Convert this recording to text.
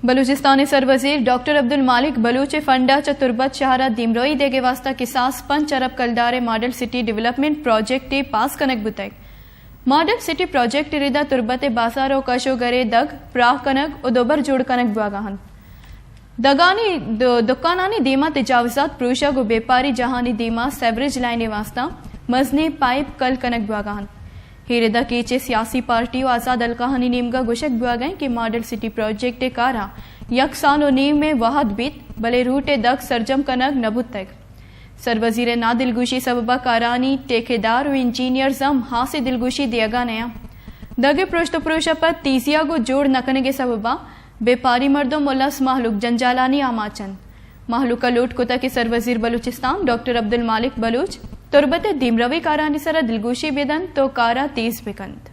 Balochistani सरवजीर doctor Abdul मालिक बलूच फंडाच्या तुर्बत शहरा दिमरोई देगे वास्ता किसास 5 अरब कलदारे मॉडल सिटी डेवलपमेंट प्रोजेक्ट पास कनक बुतक मॉडल सिटी प्रोजेक्ट रिदा तुर्बत बासारो कशो गरे दग प्राह कनक उदोबर जोड़ कनक बागाहन दगानी दुकानानी दीमा तजावजात प्रूशा गो बेपारी जहानी दीमा सेवरेज लाइने वास्ता मजनी पाइप कल कनक बागाहन हिरदा कीचे सियासी पार्टी और आज़ाद अलकाहनी नीमगा गुशक बुआ कि मॉडल सिटी प्रोजेक्ट कारा यक सालो नीम में वहद बीत भले रूटे दग सरजम कनक नबुत तक सरवजीर ना दिलगुशी सबबा कारानी ठेकेदार और इंजीनियर जम हाँ से दिलगुशी दियागा नया दगे पृष्ठ पुरुष पर तीसिया को जोड़ नकने के सबबा बेपारी मर्दों मुल्लस महलूक जंजालानी आमाचन महलूका लूट कुता के सरवजीर बलूचिस्तान डॉक्टर अब्दुल मालिक बलूच तुर्बत दिमरवी कारानी सरा दिलगुशी बेदन तो कारा 30 बेकंद